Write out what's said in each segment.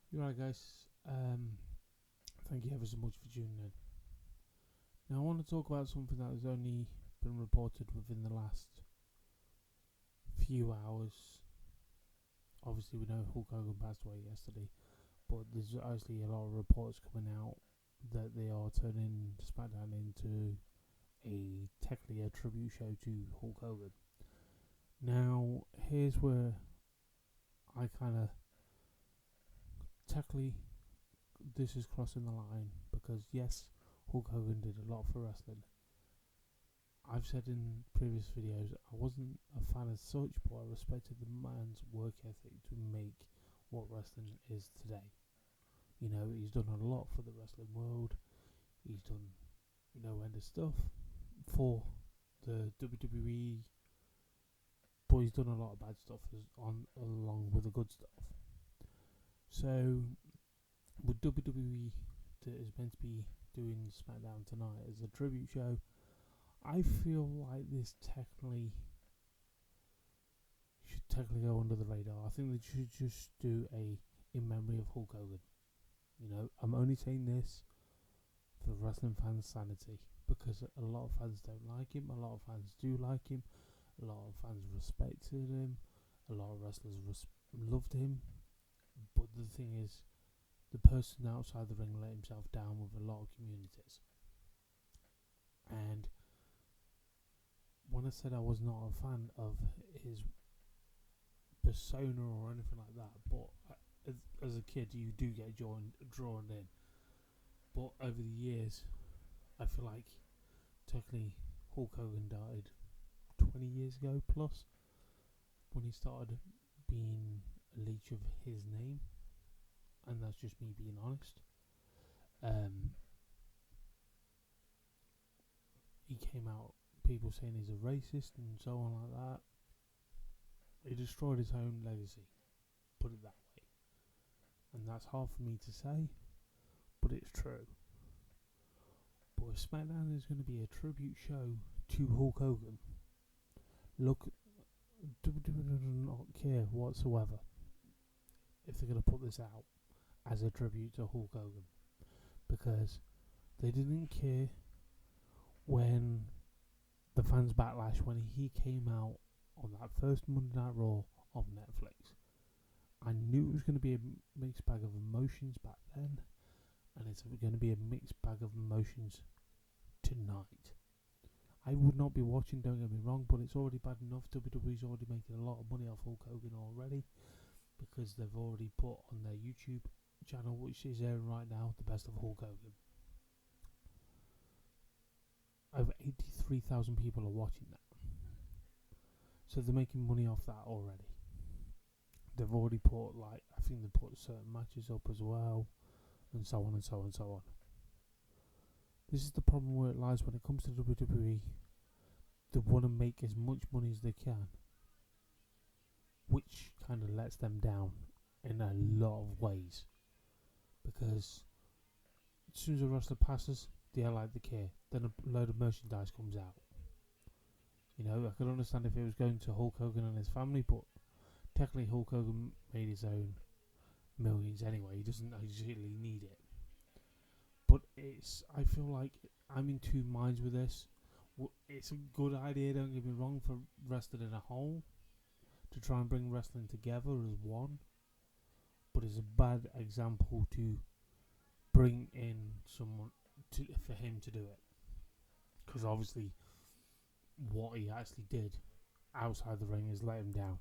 You're right, guys. Thank you ever so much for tuning in. Now, I want to talk about something that has only been reported within the last few hours. Obviously, we know Hulk Hogan passed away yesterday, but there's actually a lot of reports coming out that they are turning SmackDown into technically a tribute show to Hulk Hogan. Now, here's where I kind of technically this is crossing the line because yes, Hulk Hogan did a lot for wrestling. I've said in previous videos I wasn't a fan as such, but I respected the man's work ethic to make what wrestling is today. You know, he's done a lot for the wrestling world. He's done, end of stuff for the WWE, but he's done a lot of bad stuff along with the good stuff. So, with WWE that is meant to be doing SmackDown tonight as a tribute show, I feel like this should technically go under the radar. I think they should just do a in memory of Hulk Hogan. I'm only saying this for wrestling fans' sanity because a lot of fans don't like him, a lot of fans do like him, a lot of fans respected him, a lot of wrestlers loved him. But the thing is, the person outside the ring let himself down with a lot of communities. And when I said I was not a fan of his persona or anything like that, but as a kid you do get drawn in. But over the years, I feel like technically Hulk Hogan died 20 years ago plus when he started being a leech of his name, and that's just me being honest. He came out, people saying he's a racist and so on like that. He destroyed his own legacy, put it that way. And that's hard for me to say, but it's true. But if SmackDown is going to be a tribute show to Hulk Hogan, look, WWE do not care whatsoever if they're going to put this out as a tribute to Hulk Hogan, because they didn't care when the fans backlash when he came out on that first Monday Night Raw of Netflix. I knew it was going to be a mixed bag of emotions back then, and it's going to be a mixed bag of emotions tonight. I would not be watching, don't get me wrong, but it's already bad enough. WWE's already making a lot of money off Hulk Hogan already, because they've already put on their YouTube channel, which is airing right now, the best of Hulk Hogan. Over 83,000 people are watching that. So they're making money off that already. They've already put, I think they put certain matches up as well, and so on and so on and so on. This is the problem where it lies when it comes to WWE. They want to make as much money as they can, which kind of lets them down in a lot of ways. Because as soon as a wrestler passes, they highlight the care. Then a load of merchandise comes out. I could understand if it was going to Hulk Hogan and his family, but technically Hulk Hogan made his own millions anyway. He doesn't actually need it. But I feel like I'm in two minds with this. It's a good idea, don't get me wrong, for wrestling in a whole, to try and bring wrestling together as one. But it's a bad example to bring in someone for him to do it. Because obviously what he actually did outside the ring is let him down.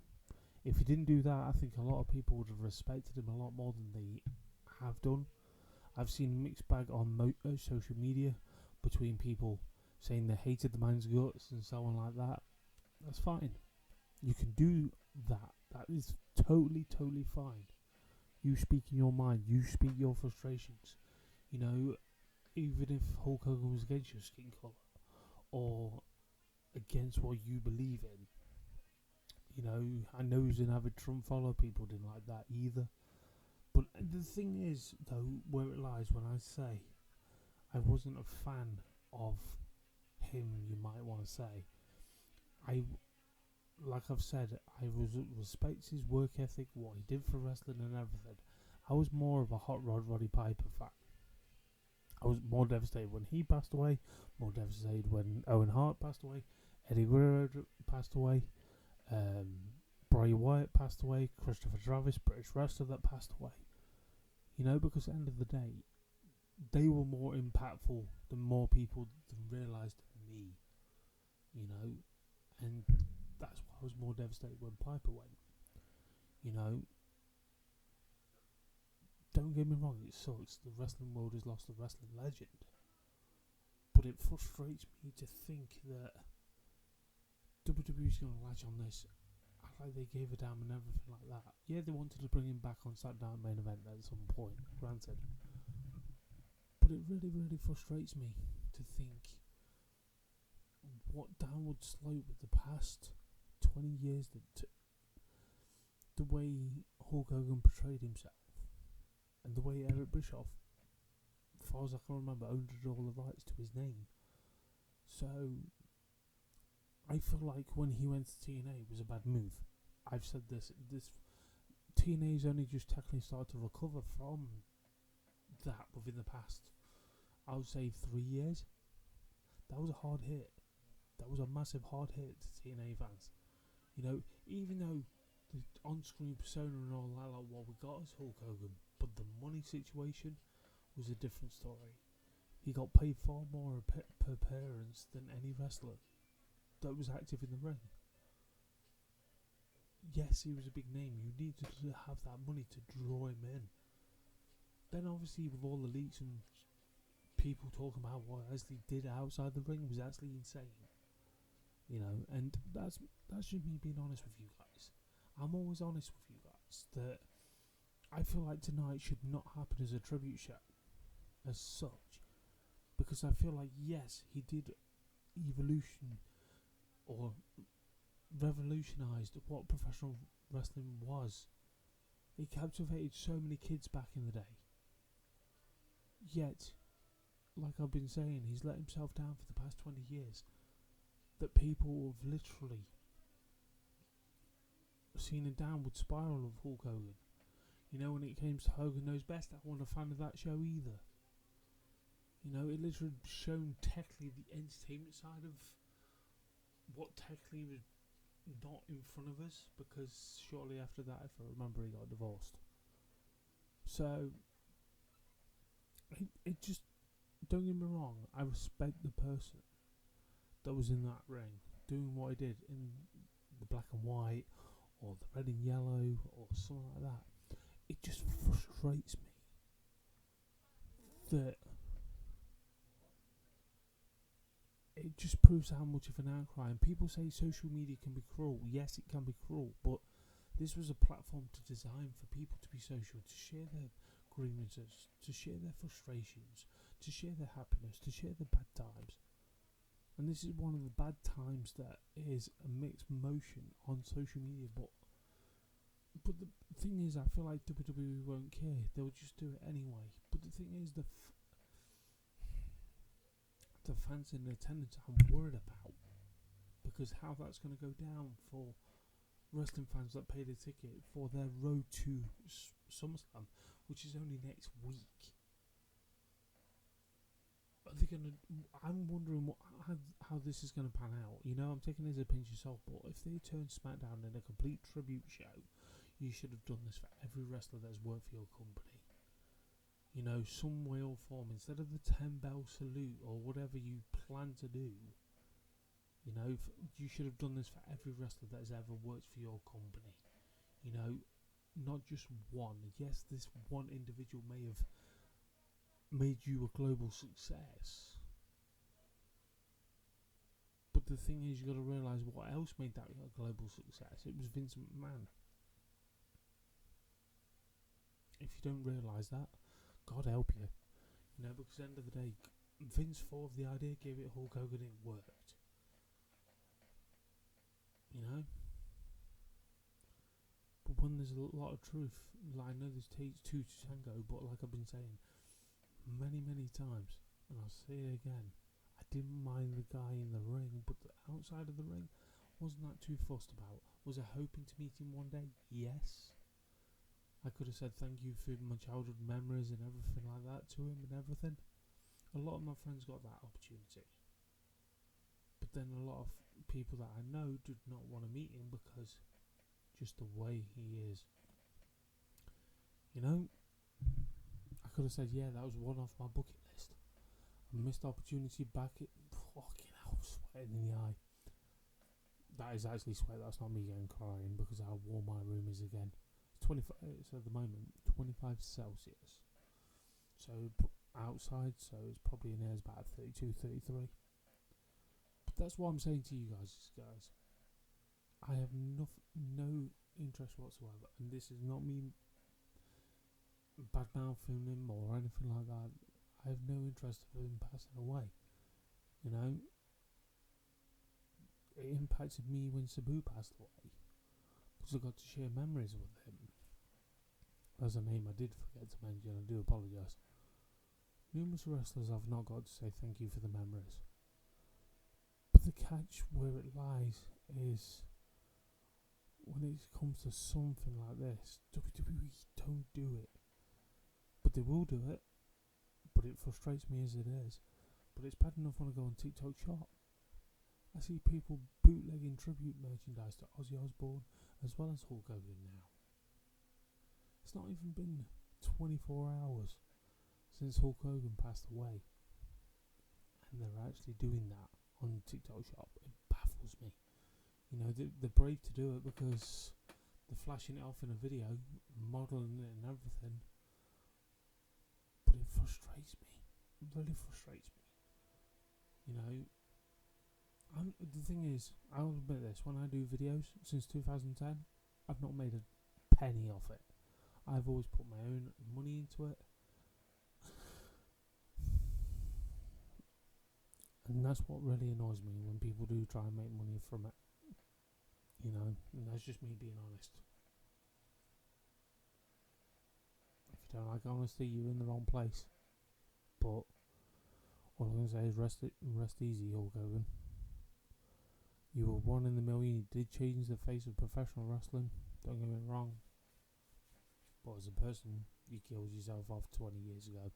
If he didn't do that, I think a lot of people would have respected him a lot more than they have done. I've seen a mixed bag on social media between people saying they hated the man's guts and so on like that. That's fine. You can do that. That is totally fine. You speak in your mind. You speak your frustrations. Even if Hulk Hogan was against your skin colour or against what you believe in. I know he's an avid Trump follower. People didn't like that either. But the thing is, though, where it lies when I say I wasn't a fan of him, you might want to say. Like I've said, I respect his work ethic, what he did for wrestling and everything. I was more of a Hot Rod Roddy Piper fan. I was more devastated when he passed away, more devastated when Owen Hart passed away, Eddie Guerrero passed away, Bray Wyatt passed away, Christopher Travis, British wrestler, that passed away. You know, because at the end of the day, they were more impactful than more people than realised me. You know, and that's why I was more devastated when Piper went. You know, don't get me wrong, it sucks. The wrestling world has lost a wrestling legend. But it frustrates me to think that WWE's going to latch on this. Act like they gave a damn and everything like that. Yeah, they wanted to bring him back on SmackDown main event at some point, granted. But it really, really frustrates me to think what downward slope with the past 20 years, the way Hulk Hogan portrayed himself, and the way Eric Bischoff, as far as I can remember, owned all the rights to his name. So I feel like when he went to TNA, it was a bad move. I've said this TNA's only just technically started to recover from that within the past, I would say, 3 years. That was a hard hit. That was a massive hard hit to TNA fans. You know, even though the on-screen persona and all that, like what we got as Hulk Hogan, but the money situation was a different story. He got paid far more per appearance than any wrestler that was active in the ring. Yes, he was a big name. You needed to have that money to draw him in. Then obviously with all the leaks and people talking about what Leslie did outside the ring was actually insane. You know, and that's just me being honest with you guys. I'm always honest with you guys that I feel like tonight should not happen as a tribute show as such, because I feel like, yes, he did evolution or revolutionised what professional wrestling was. It captivated so many kids back in the day. Yet, like I've been saying, he's let himself down for the past 20 years. That people have literally seen a downward spiral of Hulk Hogan. You know, when it came to Hogan Knows Best, I wasn't a fan of that show either. You know, it literally shown technically the entertainment side of what technically was not in front of us, because shortly after that, if I remember, he got divorced. So, it just, don't get me wrong, I respect the person that was in that ring, doing what he did in the black and white, or the red and yellow, or something like that. It just frustrates me that it just proves how much of an outcry. And people say social media can be cruel. Yes, it can be cruel, but this was a platform to design for people to be social, to share their grievances, to share their frustrations, to share their happiness, to share their bad times. And this is one of the bad times that is a mixed motion on social media. But the thing is, I feel like WWE won't care. They'll just do it anyway. But the thing is, the fans in attendance I'm worried about, because how that's going to go down for wrestling fans that paid a ticket for their road to SummerSlam, which is only next week. Are they gonna? I'm wondering how this is going to pan out. You know, I'm taking this as a pinch of salt, but if they turn SmackDown in a complete tribute show, you should have done this for every wrestler that's worked for your company. You know, some way or form, instead of the 10-bell salute or whatever you plan to do. You know, you should have done this for every wrestler that has ever worked for your company. You know, not just one. Yes, this one individual may have made you a global success, but the thing is, you got to realise what else made that a global success. It was Vince McMahon. If you don't realise that, God help you. You know, because at the end of the day, Vince thought of the idea, gave it Hulk Hogan, it worked. You know? But when there's a lot of truth, like, I know this takes two to tango, but like I've been saying many, many times, and I'll say it again, I didn't mind the guy in the ring, but the outside of the ring, wasn't that too fussed about. Was I hoping to meet him one day? Yes. I could have said thank you for my childhood memories and everything like that to him and everything. A lot of my friends got that opportunity. But then a lot of people that I know did not want to meet him because just the way he is. You know, I could have said, yeah, that was one off my bucket list. I missed opportunity back at fucking hell, sweating in the eye. That is actually sweat, that's not me getting crying because how warm my room is again. It's at the moment 25 Celsius. So outside, so it's probably in there is about 32, 33. But that's what I'm saying to you guys. I have no interest whatsoever, and this is not me bad mouthing him or anything like that. I have no interest of him passing away. You know, it impacted me when Sabu passed away because I got to share memories with him. That's a name I did forget to mention. I do apologise. Numerous wrestlers I've not got to say thank you for the memories. But the catch where it lies is when it comes to something like this, WWE don't do it. But they will do it. But it frustrates me as it is. But it's bad enough when I go on TikTok shop. I see people bootlegging tribute merchandise to Ozzy Osbourne as well as Hulk Hogan now. It's not even been 24 hours since Hulk Hogan passed away. And they're actually doing that on TikTok shop. It baffles me. You know, they're brave to do it because they're flashing it off in a video, modelling it and everything. But it frustrates me. It really frustrates me. You know, the thing is, I'll admit this, when I do videos since 2010, I've not made a penny off it. I've always put my own money into it. And that's what really annoys me when people do try and make money from it. You know, and that's just me being honest. If you don't like honesty, you're in the wrong place. But all I'm going to say is rest easy, Hulk Hogan. You were one in a million. You did change the face of professional wrestling. Don't get me wrong. But as a person, you killed yourself off 20 years ago.